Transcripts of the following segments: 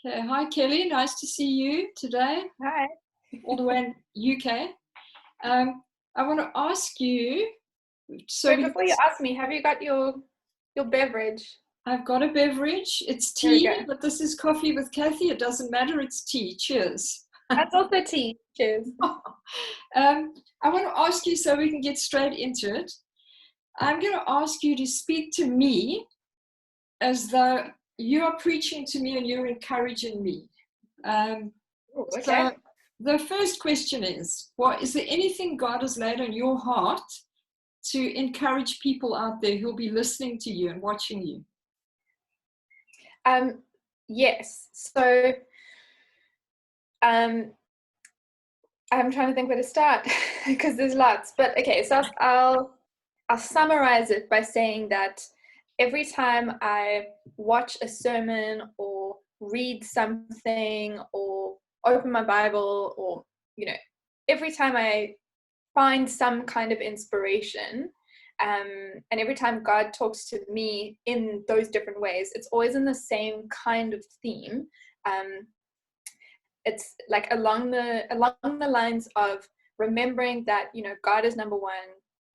Okay. Hi, Kelly. Nice to see you today, Hi. all the way in UK. I want to ask you. Wait, before you ask me, have you got your beverage? I've got a beverage. It's There we tea, go. but this is coffee with Cathi. It doesn't matter. It's tea. Cheers. That's also tea. Cheers. I want to ask you so we can get straight into it. I'm going to ask you to speak to me as though you are preaching to me and you're encouraging me. Okay. So the first question is, is there anything God has laid on your heart to encourage people out there who'll be listening to you and watching you? Yes. So I'm trying to think where to start because there's lots. But okay, so I'll summarize it by saying that every time I watch a sermon or read something or open my Bible or every time I find some kind of inspiration, and every time God talks to me in those different ways, it's always in the same kind of theme. It's like along the lines of remembering that God is number one,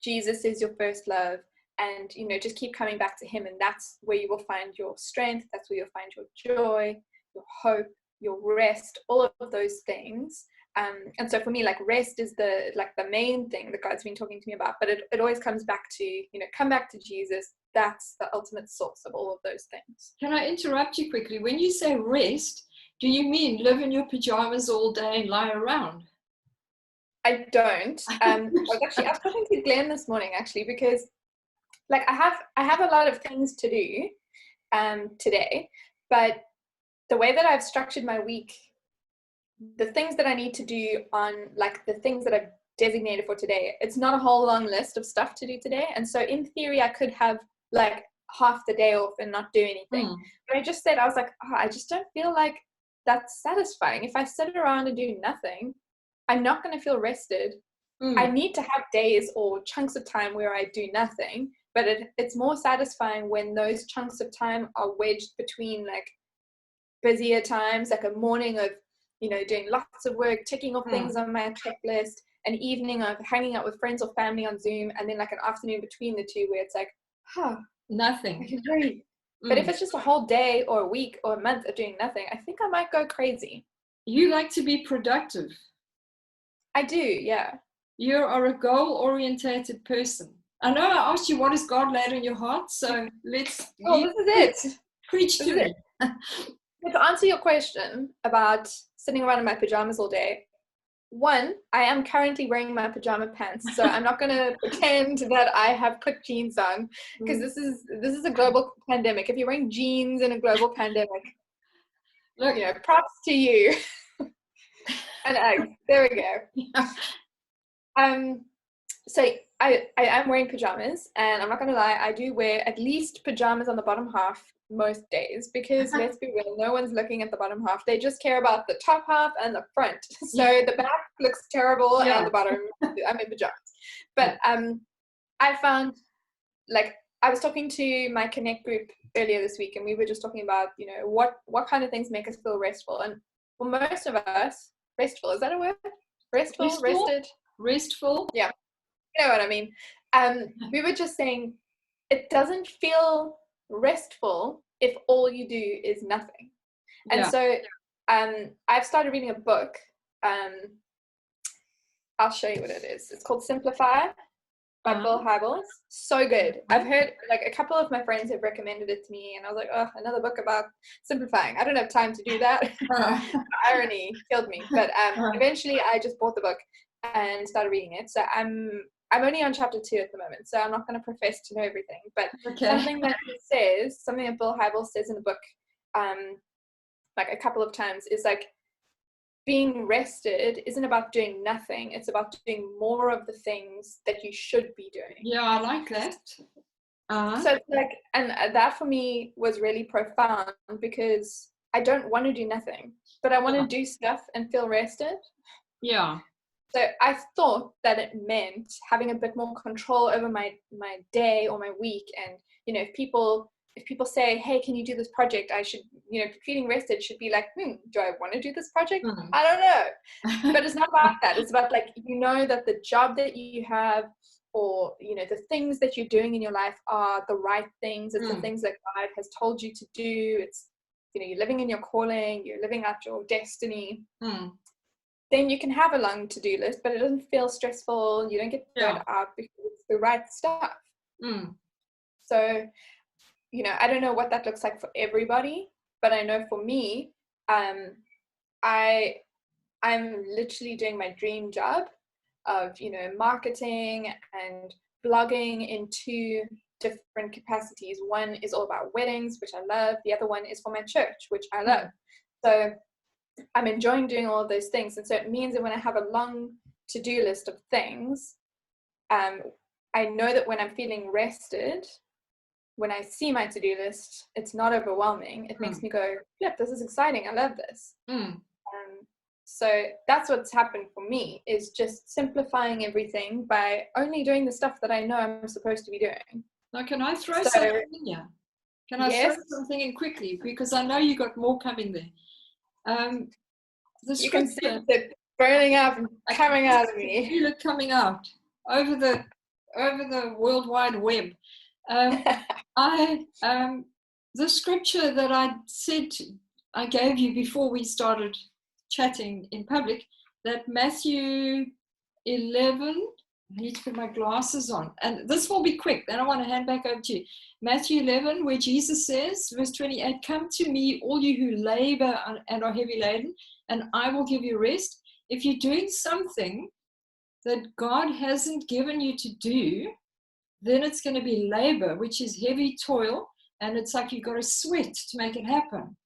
Jesus is your first love, and just keep coming back to Him, and that's where you will find your strength. That's where you'll find your joy, your hope, your rest, all of those things. And so for me, like, rest is the main thing that God's been talking to me about, but it always comes back to come back to Jesus. That's the ultimate source of all of those things. Can I interrupt you quickly? When you say rest, do you mean live in your pajamas all day and lie around? I don't. I was talking to Glenn this morning actually, because like I have a lot of things to do today, but the way that I've structured my week, the things that I need to do on like the things that I've designated for today, it's not a whole long list of stuff to do today. And so in theory, I could have like half the day off and not do anything. But I just said, I was like, I just don't feel like that's satisfying. If I sit around and do nothing, I'm not going to feel rested. I need to have days or chunks of time where I do nothing, but it's more satisfying when those chunks of time are wedged between like busier times, like a morning of doing lots of work, ticking off things on my checklist, an evening of hanging out with friends or family on Zoom, and then like an afternoon between the two where it's like, nothing. I can breathe. But if it's just a whole day or a week or a month of doing nothing, I think I might go crazy. You like to be productive. I do, yeah. You are a goal-orientated person. I know I asked you what is God laid on your heart, so this is it. Preach to me. To answer your question about sitting around in my pajamas all day, one, I am currently wearing my pajama pants, so I'm not going to pretend that I have put jeans on, because this is a global pandemic. If you're wearing jeans in a global pandemic, look, props to you. And there we go. So I am wearing pajamas, and I'm not going to lie, I do wear at least pajamas on the bottom half most days, because let's be real, no one's looking at the bottom half. They just care about the top half and the front. So the back looks terrible, and the bottom, I'm in pajamas. But I found, like, I was talking to my Connect group earlier this week, and we were just talking about, what kind of things make us feel restful. And for most of us, restful, is that a word? Restful? Rested? Restful? Yeah. You know what I mean? We were just saying it doesn't feel restful if all you do is nothing. And so I've started reading a book. I'll show you what it is. It's called Simplify by Bill Hybels. So good. I've heard, like, a couple of my friends have recommended it to me, and I was like, oh, another book about simplifying. I don't have time to do that. Irony killed me. But eventually I just bought the book and started reading it. So I'm only on chapter 2 at the moment, so I'm not going to profess to know everything. But something that Bill Hybels says in the book, like a couple of times, is like, being rested isn't about doing nothing. It's about doing more of the things that you should be doing. Yeah, I like that. So it's like, and that for me was really profound, because I don't want to do nothing, but I want to do stuff and feel rested. Yeah. So I thought that it meant having a bit more control over my day or my week. And, if people say, hey, can you do this project? I should feeling rested should be like, do I want to do this project? Mm. I don't know. But it's not about that. It's about like, that the job that you have, or the things that you're doing in your life are the right things. It's the things that God has told you to do. It's you're living in your calling, you're living out your destiny. Then you can have a long to-do list, but it doesn't feel stressful. You don't get burned out because it's the right stuff. So I don't know what that looks like for everybody, but I know for me, I'm literally doing my dream job of marketing and blogging in 2 different capacities. One is all about weddings, which I love. The other one is for my church, which I love. So I'm enjoying doing all of those things, and so it means that when I have a long to-do list of things, I know that when I'm feeling rested, when I see my to-do list, it's not overwhelming. It makes me go, yeah, this is exciting. I love this. So that's what's happened for me, is just simplifying everything by only doing the stuff that I know I'm supposed to be doing. Now, can I throw something in here? Can I throw something in quickly? Because I know you got more coming there. You can sense it burning up and coming out of me. Feel it coming out over the World Wide Web. The scripture that I gave you before we started chatting in public, that Matthew 11, I need to put my glasses on, and this will be quick, then I want to hand back over to you. Matthew 11, where Jesus says, verse 28, come to me, all you who labor and are heavy laden, and I will give you rest. If you're doing something that God hasn't given you to do, then it's going to be labor, which is heavy toil, and it's like you've got to sweat to make it happen.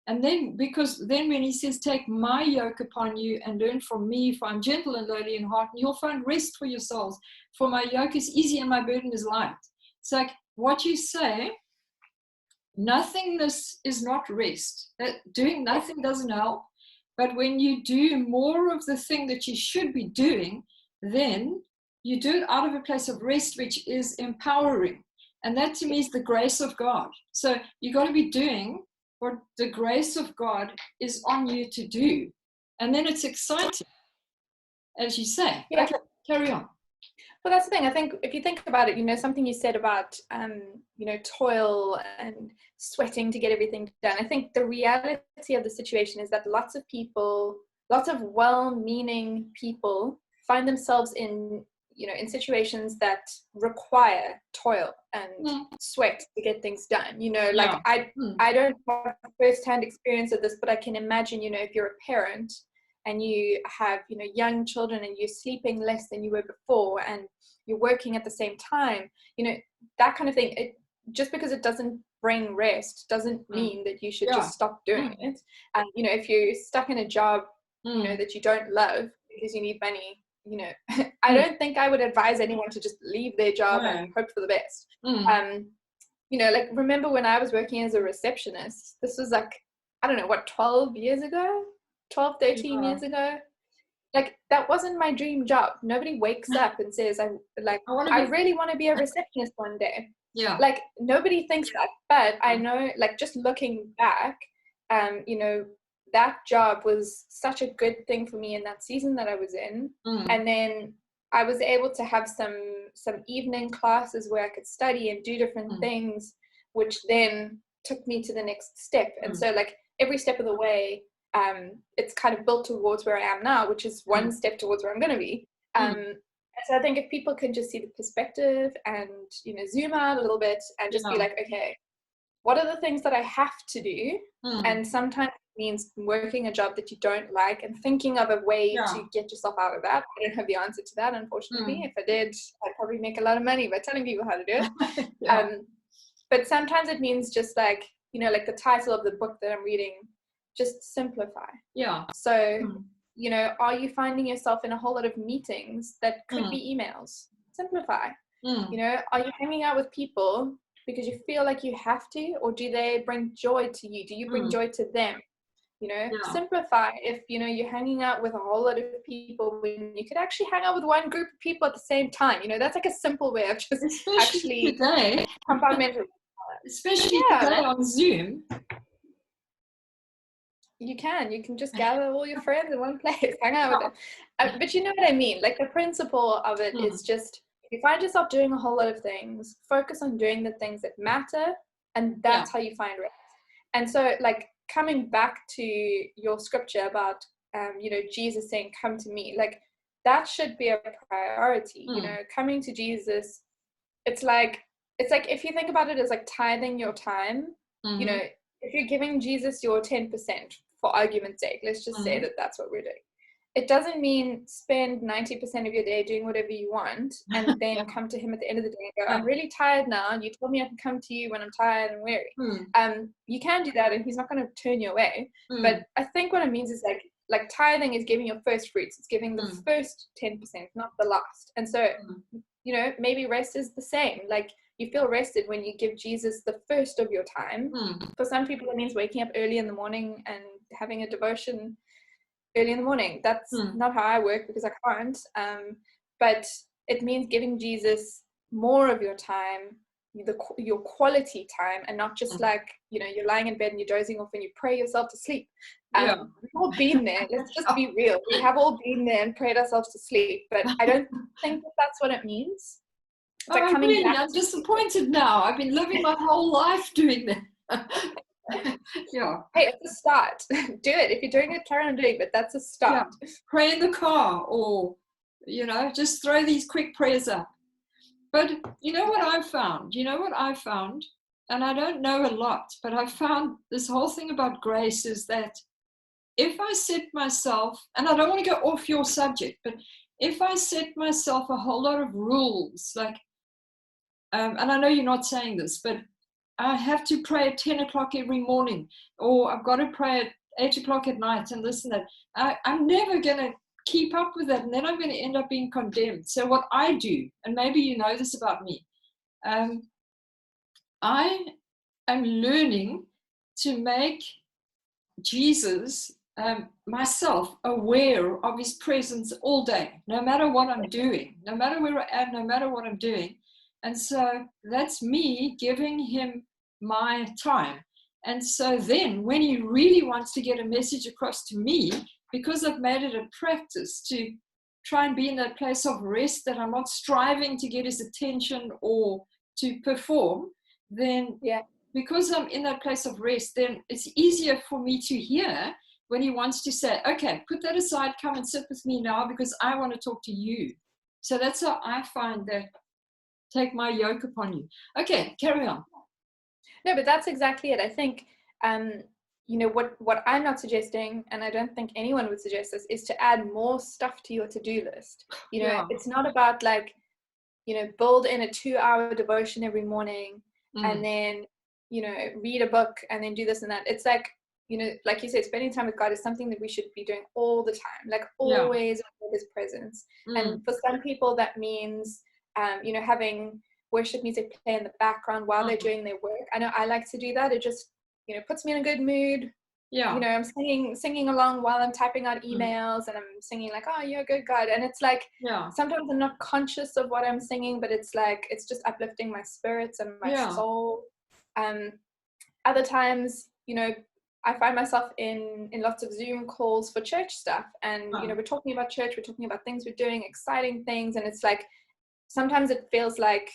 And then, because then when he says, take my yoke upon you and learn from me, for I'm gentle and lowly in heart, and you'll find rest for your souls. For my yoke is easy and my burden is light. It's like what you say, nothingness is not rest. Doing nothing doesn't help. But when you do more of the thing that you should be doing, then you do it out of a place of rest, which is empowering. And that to me is the grace of God. So you got to be doing what the grace of God is on you to do. And then it's exciting, as you say. Yeah. Okay, carry on. Well, that's the thing. I think if you think about it, something you said about, toil and sweating to get everything done. I think the reality of the situation is that lots of well-meaning people find themselves in situations that require toil and sweat to get things done. I don't have first-hand experience of this, but I can imagine, if you're a parent and you have, young children and you're sleeping less than you were before and you're working at the same time, that kind of thing, just because it doesn't bring rest doesn't mean that you should just stop doing it. And, if you're stuck in a job, that you don't love because you need money, I don't think I would advise anyone to just leave their job and hope for the best. Remember when I was working as a receptionist, this was 12 years ago, 13 years ago. That wasn't my dream job. Nobody wakes up and says, I really want to be a receptionist one day. Yeah. Nobody thinks that, but I know, just looking back, that job was such a good thing for me in that season that I was in. And then I was able to have some evening classes where I could study and do different things, which then took me to the next step. And so every step of the way, it's kind of built towards where I am now, which is one step towards where I'm going to be. So I think if people can just see the perspective and, zoom out a little bit and just be like, okay, what are the things that I have to do? And sometimes it means working a job that you don't like and thinking of a way to get yourself out of that. I don't have the answer to that, unfortunately. If I did, I'd probably make a lot of money by telling people how to do it. But sometimes it means just the title of the book that I'm reading, just simplify. Yeah. So, are you finding yourself in a whole lot of meetings that could be emails? Simplify. Are you hanging out with people because you feel like you have to, or do they bring joy to you? Do you bring joy to them? Simplify. If you're hanging out with a whole lot of people when you could actually hang out with one group of people at the same time, that's a simple way of just especially today compartmentalizing. Especially today on Zoom. You can just gather all your friends in one place, hang out with them. But you know what I mean? Like the principle of it is just, if you find yourself doing a whole lot of things, focus on doing the things that matter, and that's how you find rest. And so, like, coming back to your scripture about, Jesus saying, "Come to me," like that should be a priority. Coming to Jesus. It's like if you think about it as like tithing your time. If you're giving Jesus your 10%, for argument's sake, let's just say that that's what we're doing. It doesn't mean spend 90% of your day doing whatever you want and then come to him at the end of the day and go, I'm really tired now. You told me I can come to you when I'm tired and weary. You can do that and he's not going to turn you away. But I think what it means is like tithing is giving your first fruits. It's giving the first 10%, not the last. And so, maybe rest is the same. Like you feel rested when you give Jesus the first of your time. For some people, it means waking up early in the morning and having a devotion early in the morning. That's not how I work because I can't. But it means giving Jesus more of your time, your quality time, and not just like, you're lying in bed and you're dozing off and you pray yourself to sleep. We've all been there. Let's just be real. We have all been there and prayed ourselves to sleep. But I don't think that that's what it means. It's like coming really, back. I'm disappointed now. I've been living my whole life doing that. Hey, it's a start. Do it. If you're doing it, carry on doing it, but that's a start. Pray in the car, or just throw these quick prayers up. But you know what I found, and I don't know a lot, but I found this whole thing about grace is that if I set myself, and I don't want to go off your subject, but if I set myself a whole lot of rules, like and I know you're not saying this, but I have to pray at 10 o'clock every morning, or I've got to pray at 8 o'clock at night and this and that. I'm never going to keep up with that, and then I'm going to end up being condemned. So what I do, and maybe you know this about me, I am learning to make Jesus, myself, aware of his presence all day, no matter what I'm doing, no matter where I am, no matter what I'm doing. And so that's me giving him my time. And so then when he really wants to get a message across to me, because I've made it a practice to try and be in that place of rest, that I'm not striving to get his attention or to perform, then because I'm in that place of rest, then it's easier for me to hear when he wants to say, okay, put that aside, come and sit with me now because I want to talk to you. So that's how I find that. Take my yoke upon you. Okay, carry on. No, but that's exactly it. I think, what I'm not suggesting, and I don't think anyone would suggest this, is to add more stuff to your to-do list. It's not about like, build in a 2-hour devotion every morning and then, read a book and then do this and that. It's like, like you said, spending time with God is something that we should be doing all the time, like always with his presence. And for some people, that means having worship music play in the background while they're doing their work. I know I like to do that. It just, puts me in a good mood. I'm singing along while I'm typing out emails and I'm singing like, oh, you're a good God. And it's like, sometimes I'm not conscious of what I'm singing, but it's like, it's just uplifting my spirits and my soul. Other times, I find myself in lots of Zoom calls for church stuff. And, we're talking about church, we're talking about things we're doing, exciting things. And it's like, sometimes it feels like,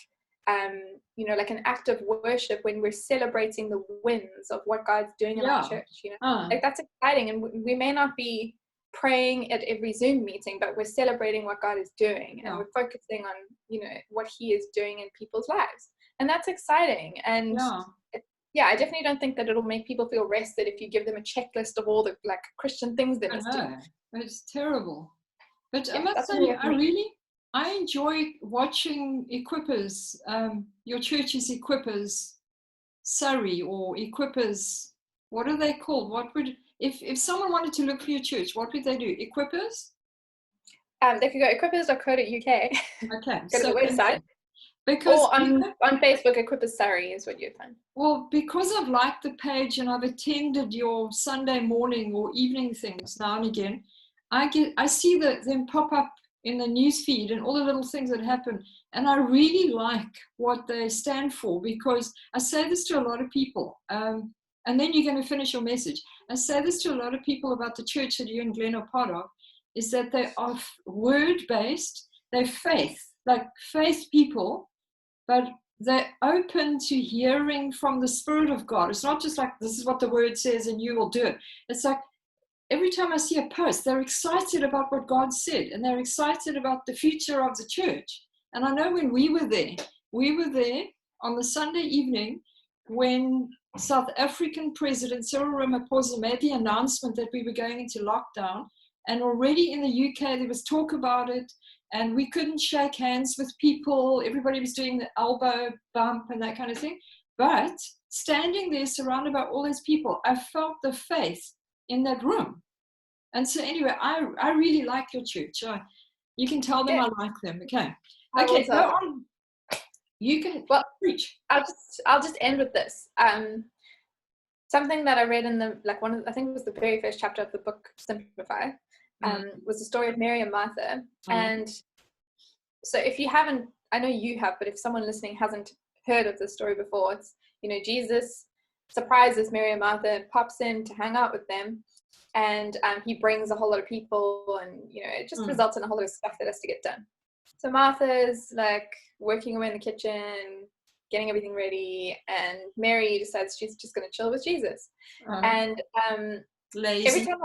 like an act of worship when we're celebrating the wins of what God's doing in our church, like that's exciting. And we may not be praying at every Zoom meeting, but we're celebrating what God is doing and we're focusing on, what he is doing in people's lives. And that's exciting. And I definitely don't think that it'll make people feel rested if you give them a checklist of all the like Christian things they must do. It's terrible. But I must say, I enjoy watching equippers, your church's equippers, Surrey or equippers, what are they called? What would, if someone wanted to look for your church, what would they do? Equippers? They could go equippers.co.uk. Okay. Go to the website. Because or on Facebook, Equippers Surrey is what you'd find. Well, because I've liked the page and I've attended your Sunday morning or evening things now and again, I see them pop up in the news feed and all the little things that happen, and I really like what they stand for, because I say this to a lot of people. And then you're going to finish your message. I say this to a lot of people about the church that you and Glenn are part of, is that they are word-based, they're faith, like faith people, but they're open to hearing from the Spirit of God. It's not just like, this is what the word says and you will do it. It's like, every time I see a post, they're excited about what God said, and they're excited about the future of the church. And I know when we were there on the Sunday evening when South African President Cyril Ramaphosa made the announcement that we were going into lockdown, and already in the UK there was talk about it, and we couldn't shake hands with people. Everybody was doing the elbow bump and that kind of thing. But standing there surrounded by all those people, I felt the faith in that room. And so anyway, I really like your church. You can tell them I like them. Okay, go on. You can preach. I'll just end with this. Something that I read in the I think it was the very first chapter of the book Simplify, was the story of Mary and Martha. And so if you haven't, I know you have, but if someone listening hasn't heard of this story before, it's, Jesus surprises Mary and Martha, pops in to hang out with them, and he brings a whole lot of people, and it just results in a whole lot of stuff that has to get done. So Martha's working away in the kitchen, getting everything ready, and Mary decides she's just going to chill with Jesus. And every time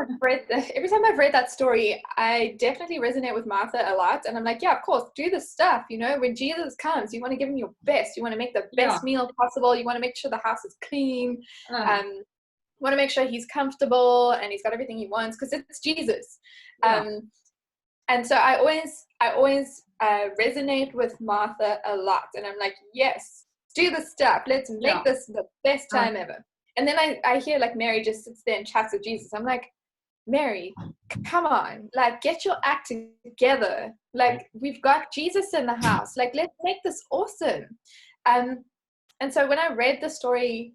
I've read that story, I definitely resonate with Martha a lot. And I'm like, yeah, of course, do the stuff. When Jesus comes, you want to give him your best. You want to make the best meal possible. You want to make sure the house is clean. You want to make sure he's comfortable and he's got everything he wants, because it's Jesus. And so I always resonate with Martha a lot. And I'm like, yes, do the stuff. Let's make this the best time ever. And then I hear Mary just sits there and chats with Jesus. I'm like, Mary, come on, get your act together. We've got Jesus in the house. Let's make this awesome. And so when I read the story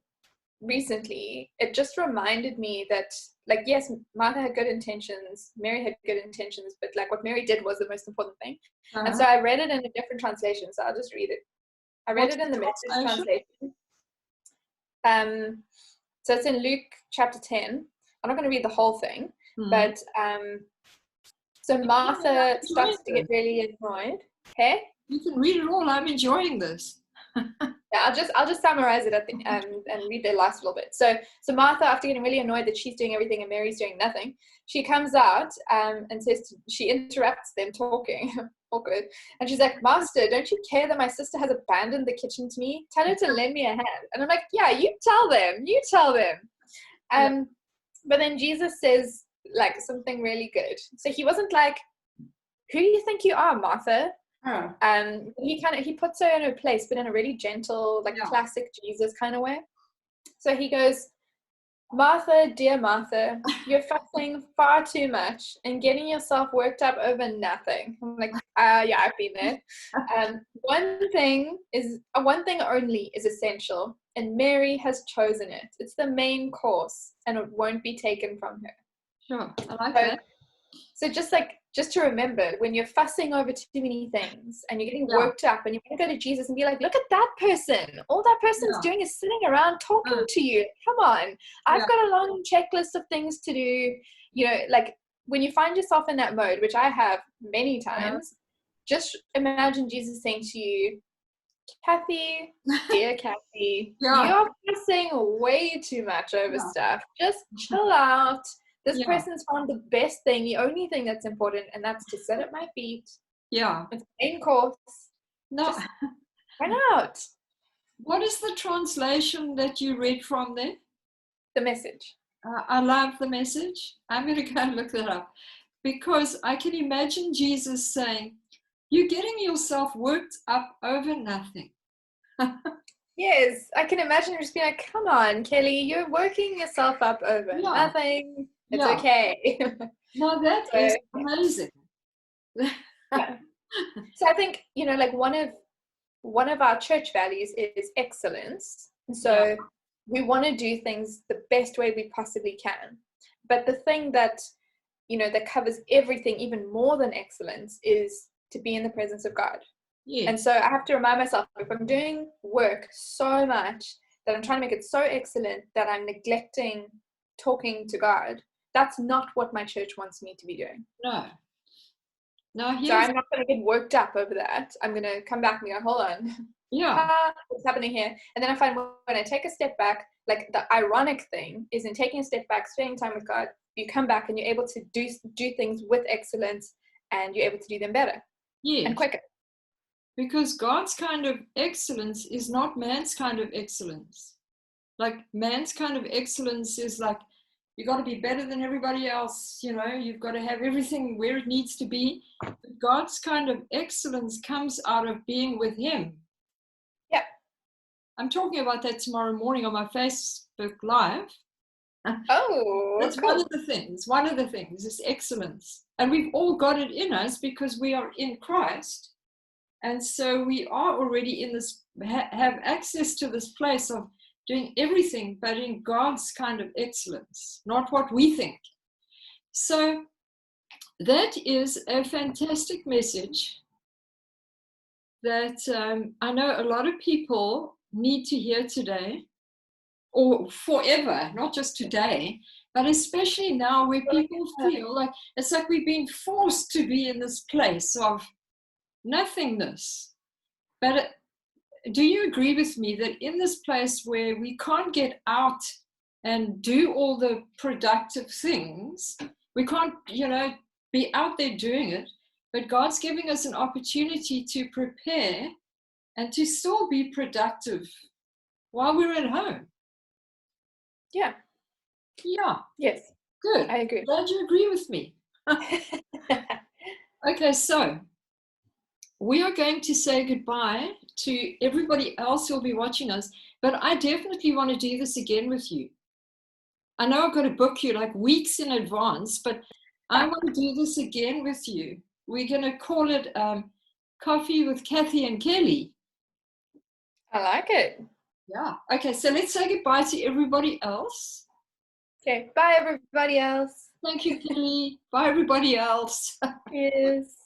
recently, it just reminded me that yes, Martha had good intentions, Mary had good intentions, but what Mary did was the most important thing. And so I read it in a different translation, so I'll just read it. I read it in the Message translation. So it's in Luke chapter 10. I'm not going to read the whole thing, but so Martha starts to get really annoyed. Hey, you can read it all. I'm enjoying this. Yeah, I'll just summarize it at the and read the last little bit. So Martha, after getting really annoyed that she's doing everything and Mary's doing nothing, she comes out and says she interrupts them talking. Awkward. And she's like, Master, don't you care that my sister has abandoned the kitchen to me? Tell her to lend me a hand. And I'm like, yeah, you tell them. But then Jesus says something really good. So he wasn't like, who do you think you are, Martha? He puts her in her place, but in a really gentle, classic Jesus kind of way. So he goes, Martha, dear Martha, you're fussing far too much and getting yourself worked up over nothing. I'm like, yeah, I've been there. One thing only is essential, and Mary has chosen it. It's the main course, and it won't be taken from her. Sure, I like that. So just to remember, when you're fussing over too many things and you're getting worked up, and you want to go to Jesus and be like, look at that person. All that person's doing is sitting around talking to you. Come on. I've got a long checklist of things to do. When you find yourself in that mode, which I have many times, just imagine Jesus saying to you, Cathi, dear Cathi, you're fussing way too much over stuff. Just chill out. This person's found the best thing, the only thing that's important, and that's to sit at my feet. Yeah. It's the main course. No. Just run out. What is the translation that you read from there? The Message. I love the Message. I'm going to go and look that up, because I can imagine Jesus saying, you're getting yourself worked up over nothing. Yes, I can imagine just being like, come on, Kelly, you're working yourself up over nothing. It's okay. No, that is amazing. So I think, one of our church values is excellence. So we want to do things the best way we possibly can. But the thing that, that covers everything even more than excellence is to be in the presence of God. Yeah. And so I have to remind myself, if I'm doing work so much that I'm trying to make it so excellent that I'm neglecting talking to God. That's not what my church wants me to be doing. No. So I'm not going to get worked up over that. I'm going to come back and go, hold on. Yeah. What's happening here? And then I find when I take a step back, like the ironic thing is in taking a step back, spending time with God, you come back and you're able to do things with excellence, and you're able to do them better and quicker. Because God's kind of excellence is not man's kind of excellence. Like man's kind of excellence is like, you got to be better than everybody else, you've got to have everything where it needs to be. But God's kind of excellence comes out of being with him. Yeah. I'm talking about that tomorrow morning on my Facebook Live. Oh, that's cool. One of the things is excellence. And we've all got it in us because we are in Christ. And so we are already in this, have access to this place of doing everything, but in God's kind of excellence, not what we think. So that is a fantastic message that I know a lot of people need to hear today, or forever, not just today, but especially now where people feel like it's like we've been forced to be in this place of nothingness. But do you agree with me that in this place where we can't get out and do all the productive things, we can't, be out there doing it, but God's giving us an opportunity to prepare and to still be productive while we're at home? Yeah. Yes. Good. I agree. Glad you agree with me. Okay, so we are going to say goodbye to everybody else who'll be watching us, but I definitely want to do this again with you. I know I've got to book you like weeks in advance, but I want to do this again with you. We're going to call it Coffee with Cathi and Kelly. I like it. Yeah. Okay, so let's say goodbye to everybody else. Okay, bye everybody else. Thank you, Kelly. Bye everybody else. Yes.